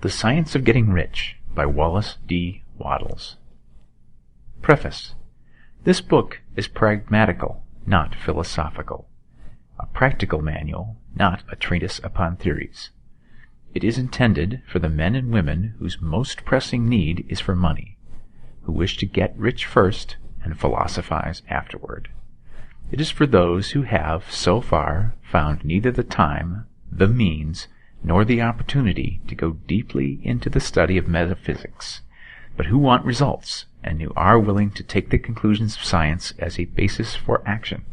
The Science of Getting Rich by Wallace D. Waddles. Preface. This book is pragmatical, not philosophical. A practical manual, not a treatise upon theories. It is intended for the men and women whose most pressing need is for money, who wish to get rich first and philosophize afterward. It is for those who have, so far, found neither the time, the means, nor the opportunity to go deeply into the study of metaphysics, but who want results, and who are willing to take the conclusions of science as a basis for action,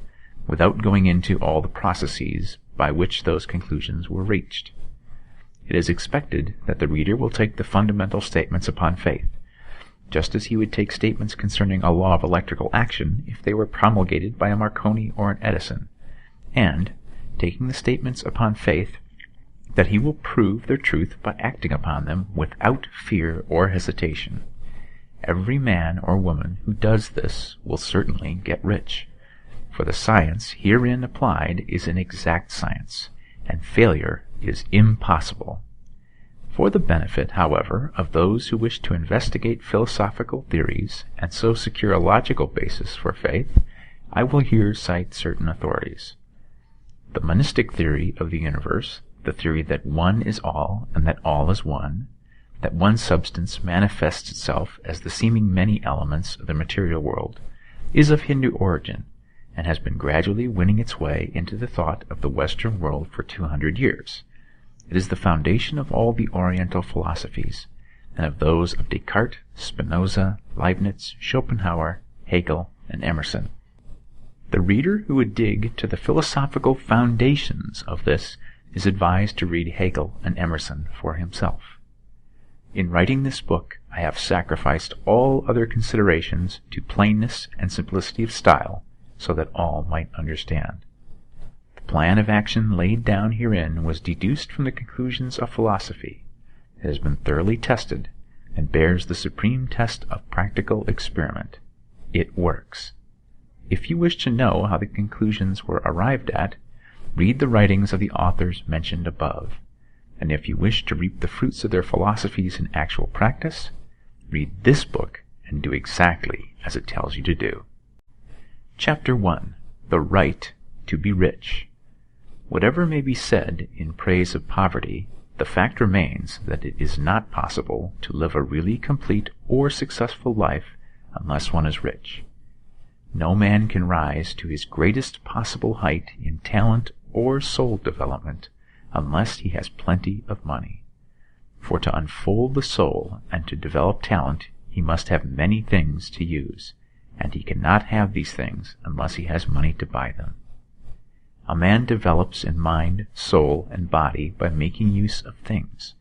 without going into all the processes by which those conclusions were reached. It is expected that the reader will take the fundamental statements upon faith, just as he would take statements concerning a law of electrical action if they were promulgated by a Marconi or an Edison, and, taking the statements upon faith, that he will prove their truth by acting upon them without fear or hesitation. Every man or woman who does this will certainly get rich, for the science herein applied is an exact science, and failure is impossible. For the benefit, however, of those who wish to investigate philosophical theories and so secure a logical basis for faith, I will here cite certain authorities. The monistic theory of the universe, the theory that one is all and that all is one, that one substance manifests itself as the seeming many elements of the material world, is of Hindu origin, and has been gradually winning its way into the thought of the Western world for 200 years. It is the foundation of all the Oriental philosophies, and of those of Descartes, Spinoza, Leibniz, Schopenhauer, Hegel, and Emerson. The reader who would dig to the philosophical foundations of this is advised to read Hegel and Emerson for himself. In writing this book, I have sacrificed all other considerations to plainness and simplicity of style, so that all might understand. The plan of action laid down herein was deduced from the conclusions of philosophy. It has been thoroughly tested, and bears the supreme test of practical experiment. It works. If you wish to know how the conclusions were arrived at, read the writings of the authors mentioned above, and if you wish to reap the fruits of their philosophies in actual practice, read this book and do exactly as it tells you to do. Chapter 1. The Right to be Rich. Whatever may be said in praise of poverty, the fact remains that it is not possible to live a really complete or successful life unless one is rich. No man can rise to his greatest possible height in talent or soul development unless he has plenty of money. For to unfold the soul and to develop talent, he must have many things to use, and he cannot have these things unless he has money to buy them. A man develops in mind, soul, and body by making use of things,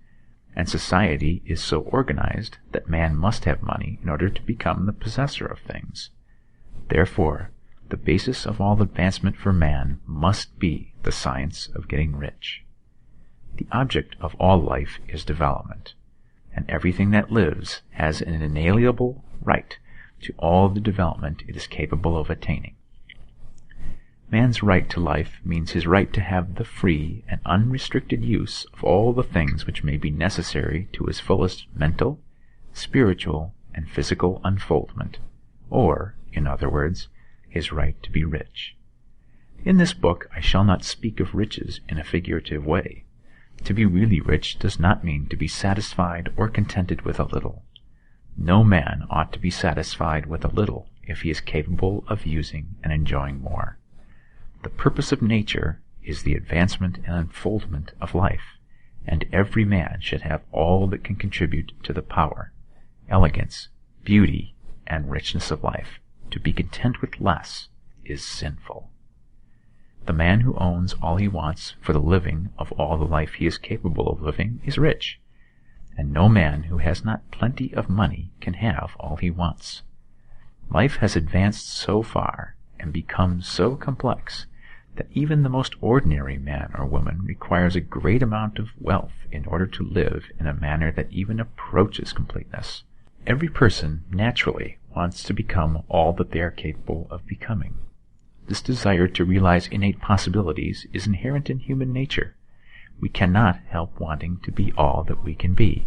and society is so organized that man must have money in order to become the possessor of things. Therefore, the basis of all advancement for man must be the science of getting rich. The object of all life is development, and everything that lives has an inalienable right to all the development it is capable of attaining. Man's right to life means his right to have the free and unrestricted use of all the things which may be necessary to his fullest mental, spiritual, and physical unfoldment, or, in other words, his right to be rich. In this book I shall not speak of riches in a figurative way. To be really rich does not mean to be satisfied or contented with a little. No man ought to be satisfied with a little if he is capable of using and enjoying more. The purpose of nature is the advancement and unfoldment of life, and every man should have all that can contribute to the power, elegance, beauty, and richness of life. To be content with less is sinful. The man who owns all he wants for the living of all the life he is capable of living is rich, and no man who has not plenty of money can have all he wants. Life has advanced so far and become so complex that even the most ordinary man or woman requires a great amount of wealth in order to live in a manner that even approaches completeness. Every person naturally wants to become all that they are capable of becoming. This desire to realize innate possibilities is inherent in human nature. we cannot help wanting to be all that we can be.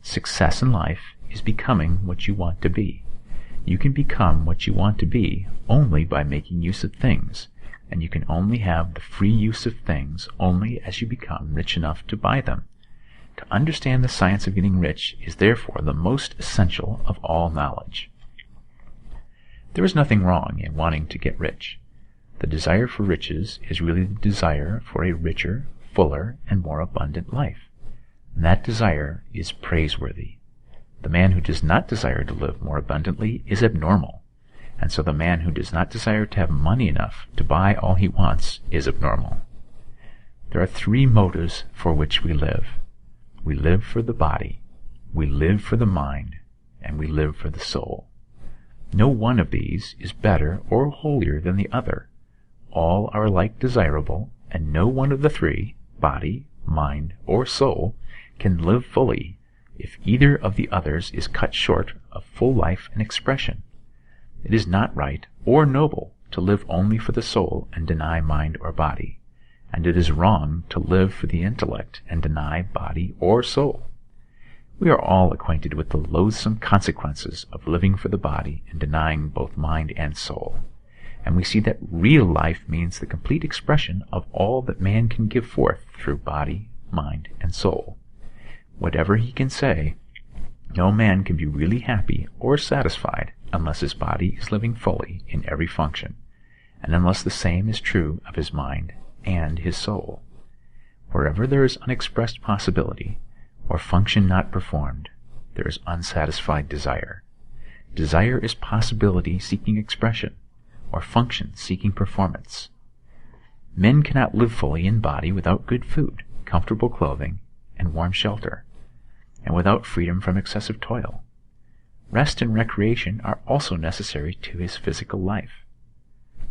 Success in life is becoming what you want to be. You can become what you want to be only by making use of things, and you can only have the free use of things only as you become rich enough to buy them. To understand the science of getting rich is therefore the most essential of all knowledge. There is nothing wrong in wanting to get rich. The desire for riches is really the desire for a richer, fuller, and more abundant life. And that desire is praiseworthy. The man who does not desire to live more abundantly is abnormal, and so the man who does not desire to have money enough to buy all he wants is abnormal. There are three motives for which we live. We live for the body, we live for the mind, and we live for the soul. No one of these is better or holier than the other. All are alike desirable, and no one of the three, body, mind, or soul, can live fully if either of the others is cut short of full life and expression. It is not right or noble to live only for the soul and deny mind or body, and it is wrong to live for the intellect and deny body or soul. We are all acquainted with the loathsome consequences of living for the body and denying both mind and soul, and we see that real life means the complete expression of all that man can give forth through body, mind, and soul. Whatever he can say, no man can be really happy or satisfied unless his body is living fully in every function, and unless the same is true of his mind and his soul. Wherever there is unexpressed possibility, or function not performed, there is unsatisfied desire. Desire is possibility seeking expression, or function seeking performance. Men cannot live fully in body without good food, comfortable clothing, and warm shelter, and without freedom from excessive toil. Rest and recreation are also necessary to his physical life.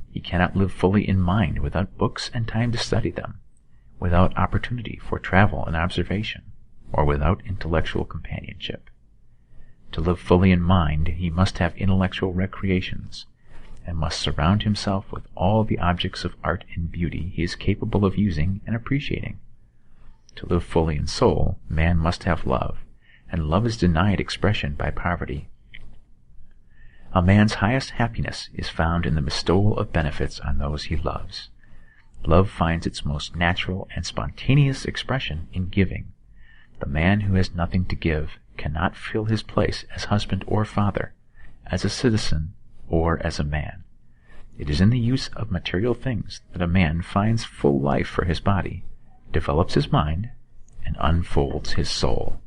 He cannot live fully in mind without books and time to study them, without opportunity for travel and observation, or without intellectual companionship. To live fully in mind, he must have intellectual recreations, and must surround himself with all the objects of art and beauty he is capable of using and appreciating. To live fully in soul, man must have love, and love is denied expression by poverty. A man's highest happiness is found in the bestowal of benefits on those he loves. Love finds its most natural and spontaneous expression in giving. The man who has nothing to give cannot fill his place as husband or father, as a citizen, or as a man. It is in the use of material things that a man finds full life for his body, develops his mind, and unfolds his soul.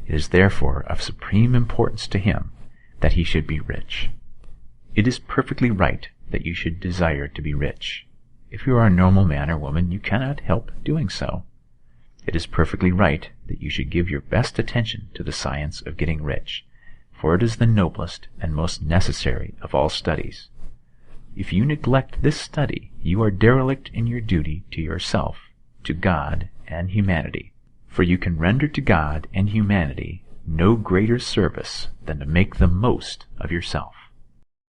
It is therefore of supreme importance to him that he should be rich. It is perfectly right that you should desire to be rich. If you are a normal man or woman, you cannot help doing so. It is perfectly right that you should give your best attention to the science of getting rich, for it is the noblest and most necessary of all studies. If you neglect this study, you are derelict in your duty to yourself, to God, and humanity, for you can render to God and humanity no greater service than to make the most of yourself.